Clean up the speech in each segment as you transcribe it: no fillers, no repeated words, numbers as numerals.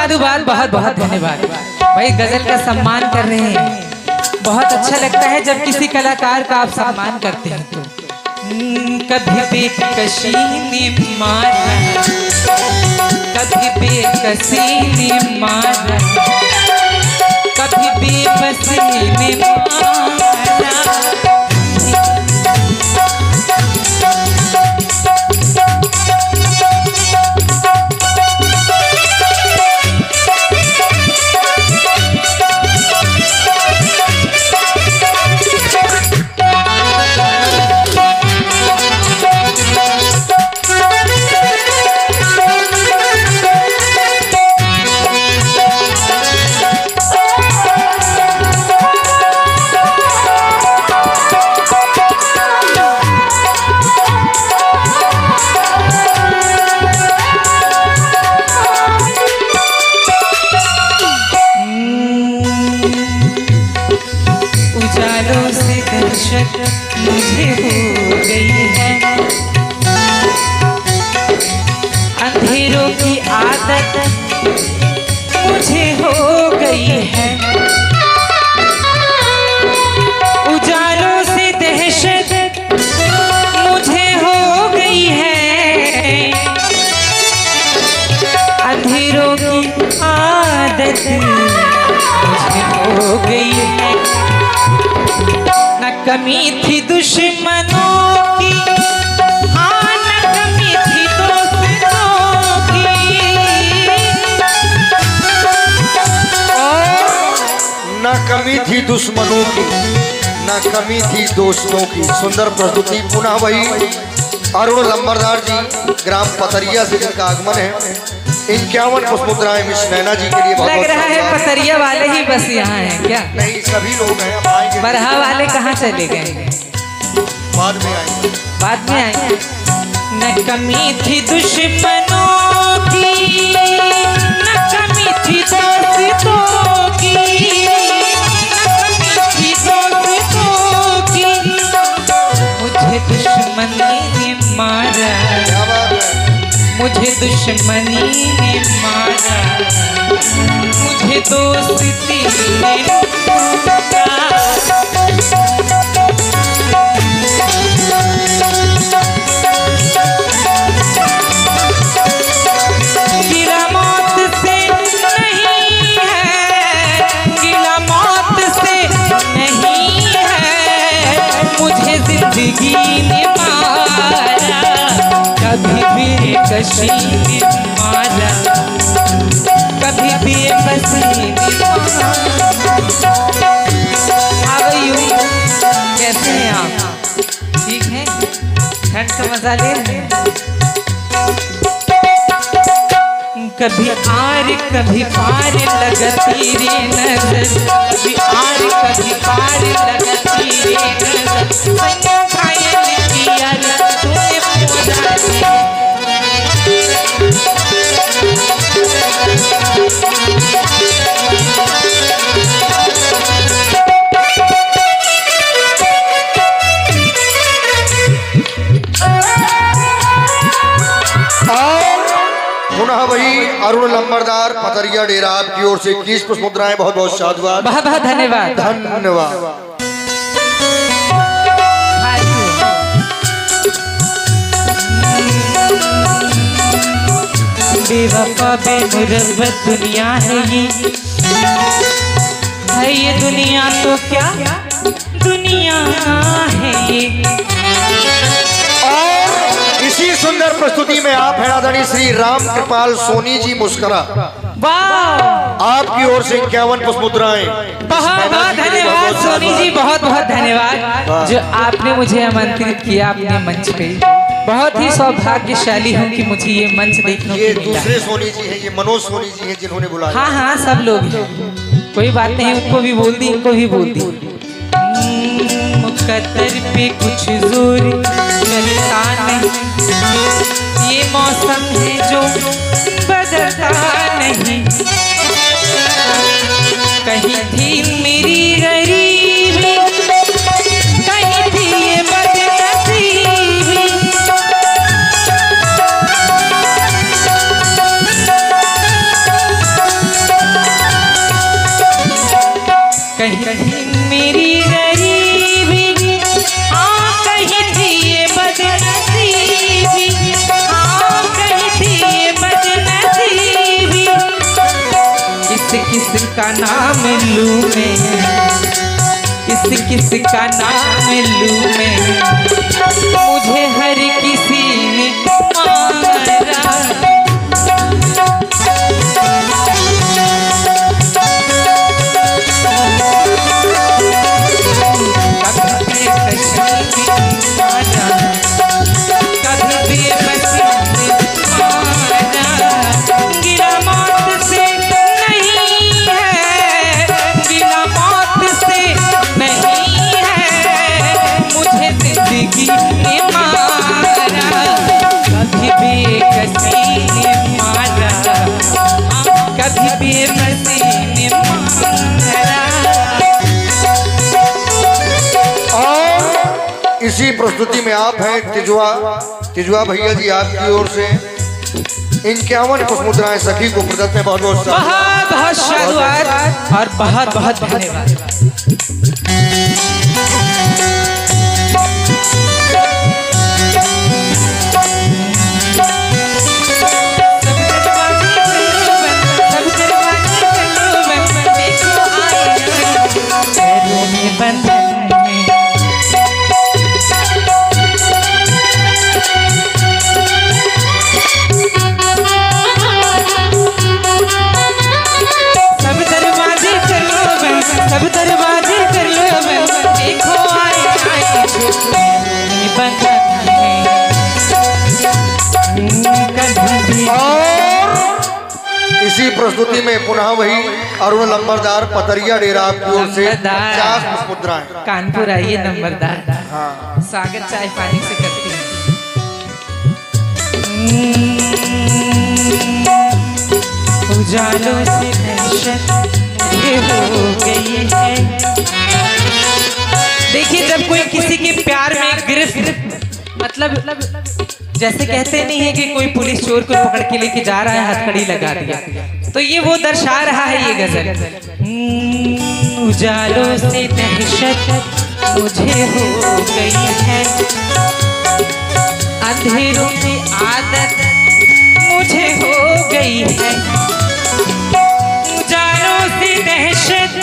साधुवाद, बहुत बहुत धन्यवाद भाई। गजल का सम्मान कर रहे हैं, बहुत अच्छा लगता है जब किसी कलाकार का आप सम्मान करते हैं। तो कभी बेकसी ने मारा, कभी बेकसी ने मारा, कभी बेबसी ने मारा। मुझे हो गई है अंधेरों की आदत, मुझे हो गई है उजालों से दहशत, मुझे हो गई है अंधेरों की आदत, मुझे हो गई है। न कमी थी दुश्मनों की, हाँ न कमी थी दोस्तों की, न कमी थी दुश्मनों की, न कमी थी दोस्तों की। सुंदर प्रस्तुति। पुनः वही अरुण लंबरदार जी, ग्राम पतरिया से जिनका आगमन है। 51 पुष्पमुद्राएं मिस नैना जी के लिए बहुत लग रहा है पतरिया वाले ही बस यहाँ हैं क्या? नहीं, सभी लोग हैं। अब आएंगे। बरहा वाले कहाँ चले गए? बाद में आएंगे, बाद में आएंगे। न कमी थी दुश्मनों की, न कमी थी दोस्तों की, न कमी थी दोस्तों की, मुझे दुश्मनी ने मारा, मुझे दुश्मनी ने मारा, मुझे दोस्ती ने लूटा। गिला मौत से नहीं है, गिला मौत से नहीं है, मुझे जिंदगी ने मारा, कभी बेकसी ने मारा, कभी बेबसी ने मारा। कैसे हैं आप? ठीक हैं? ठंड का मजा ले रहे हैं? कभी आर कभी पार लगती रे नजर, कभी आर कभी पार लगती रे नजर, सैया घायल किया रे तूने पूरा रे। पुनः वही अरुण लंबरदार पतरिया डेरा आपकी ओर से 21 पुष्पमुद्राएं। बहुत बहुत साधुवाद, बहुत बहुत धन्यवाद। धन्यवाद। बेवफा बेमुरव्वत दुनिया है ये दुनिया तो क्या दुनिया है ये। इसी सुंदर प्रस्तुति में आप हैं आदरणीय श्री राम कृपाल सोनी जी मुस्करा, आपकी ओर से 51 पुष्पमुद्राएं। बहुत बहुत धन्यवाद सोनी जी, बहुत बहुत धन्यवाद जो आपने मुझे आमंत्रित किया अपने मंच पे। बहुत ही सौभाग्यशाली हूँ कि मुझे ये मंच देखने को मिला। ये दूसरे सोनी जी हैं, ये मनोज सोनी जी हैं जिन्होंने बुलाया। हाँ हाँ, सब लोग हैं, कोई बात नहीं, उनको भी बोल दी, इनको भी बोल दी। मुकद्दर पे कुछ जोर चलता नहीं, ये मौसम है जो बदलता नहीं, कहीं थी मेरी गरीबी, कहीं थी ये बदनसीबी, किस का नाम लूं मैं, किस का नाम लूं मैं, मुझे हर किसी ने मारा। इसी प्रस्तुति में आप हैं तिजवा भैया जी, आपकी ओर से 51 पुष्पमुद्राएं सखी को प्रदत्त में बहुत बहुत साधुवाद और बहुत बहुत धन्यवाद। सब दरवाजे कर लो मैं, देखो आए और इसी प्रस्तुति में पुनः वही अरुण लंबरदार पतरिया डेरा आपकी ओर से 50 पुष्पमुद्राएं। कानपुर आइए नंबरदार। हाँ, स्वागत चाय पानी से करती हैं। उजालों से दहशत हो गई है। देखिए, जब कोई किसी के प्यार में गिरफ्त, मतलब जैसे कहते नहीं है कि कोई पुलिस चोर को पकड़ के लेके जा रहा है, हथकड़ी लगा दिया, तो ये वो दर्शा रहा है ये गजल। उजालों से दहशत मुझे हो गई है, अंधेरों की आदत मुझे हो गई है। उजालों से दहशत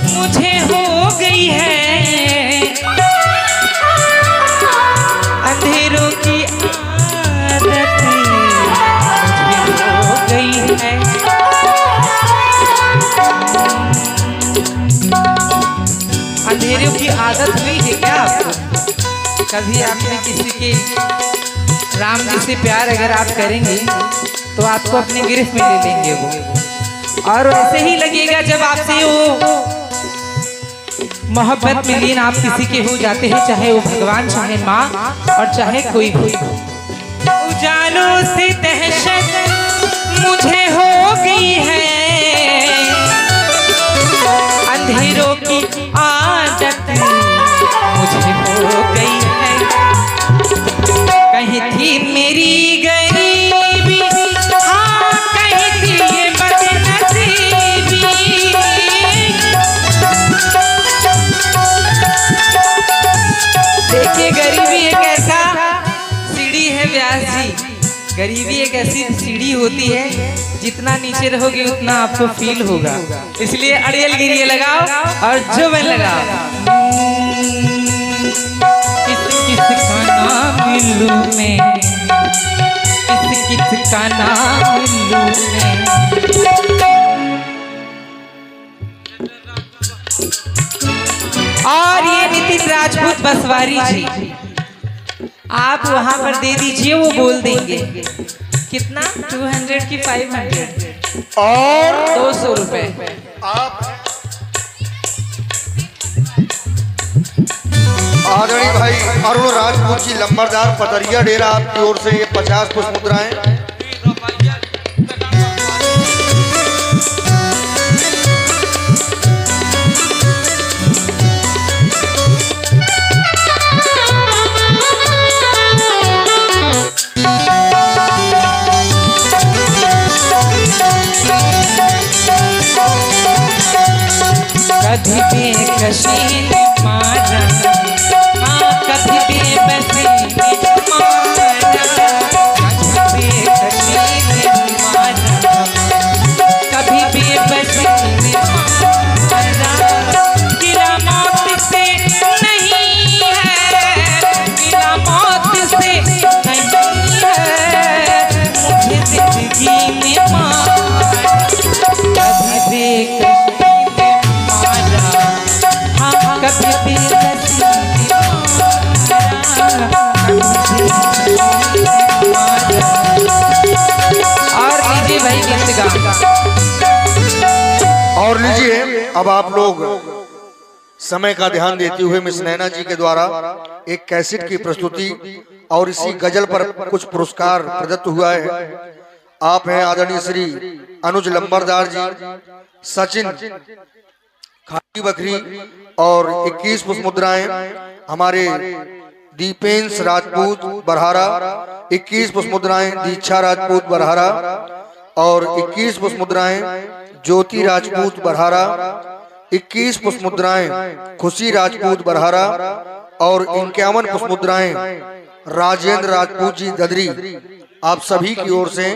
मुझे हो गई है, अंधेरों की आदत मुझे हो गई है। अंधेरों की आदत हुई है क्या आपको? कभी आपने किसी के राम जी से प्यार अगर आप करेंगे तो आपको अपने गिरफ्त में ले लेंगे वो, और ऐसे ही लगेगा जब आपसे वो मोहब्बत में लीन आप किसी के हो जाते हैं, चाहे वो भगवान, चाहे माँ और चाहे कोई भी। उजालों से दहशत मुझे हो गई है, अंधेरों की आदत मुझे हो गई है। कहीं थी मेरी गरीबी, हाँ कहीं थी ये बदनसीबी। देखिए, गरीबी एक ऐसा सीढ़ी है व्यास जी, गरीबी एक ऐसी सीढ़ी होती है, जितना नीचे रहोगे उतना आपको फील होगा। इसलिए अड़ियल गिरिये लगाओ और जुबान लगाओ। किस का नाम लूं मैं, किस का नाम लूं मैं। और ये नितिन राजपूत बसवारी जी, आप वहां पर दे दीजिए, वो बोल देंगे कितना, 200 की 500 और 200 रुपए। आप आदरणीय भाई अरुण राजपूत जी लंबरदार पतरिया डेरा, आपकी ओर से ये 50 पुष्पमुद्राएं। कभी बेकशी ने मारा, हाँ कभी बेबसी ने मारा, कभी बेकशी ने मारा, कभी गीत गा। और लीजिए अब आप लोग समय का ध्यान देते हुए मिस नैना जी के द्वारा एक कैसेट की प्रस्तुति और इसी गजल पर कुछ पुरस्कार प्रदत्त हुआ है। आप हैं आदरणीय श्री अनुज लंबरदार जी, सचिन खाटी बकरी और 21 पुष्प मुद्राएं हमारे दीपेंस राजपूत बरहारा, 21 पुष्प मुद्राएं दीक्षा राजपूत बरहारा और 21 पुष्प मुद्राएं ज्योति राजपूत बरहारा, 21 पुष्प मुद्राएं खुशी राजपूत बरहारा और 51 पुष्प मुद्राएं राजेंद्र राजपूत जी ददरी। आप सभी की ओर से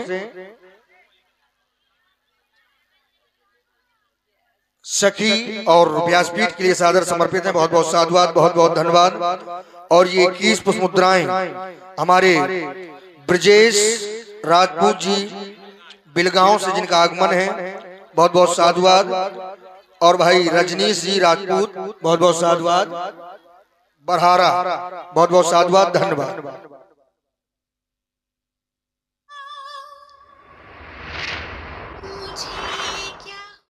सखी और व्यासपीठ के लिए सादर समर्पित है। बहुत बहुत साधुवाद, बहुत बहुत धन्यवाद। और ये 21 पुष्प मुद्राएं हमारे ब्रजेश राजपूत जी बिलगांव से जिनका आगमन है, बहुत बहुत साधुवाद। और भाई रजनीश जी राजपूत, बहुत बहुत साधुवाद। बरहारा, बहुत बहुत साधुवाद, धन्यवाद। मुझे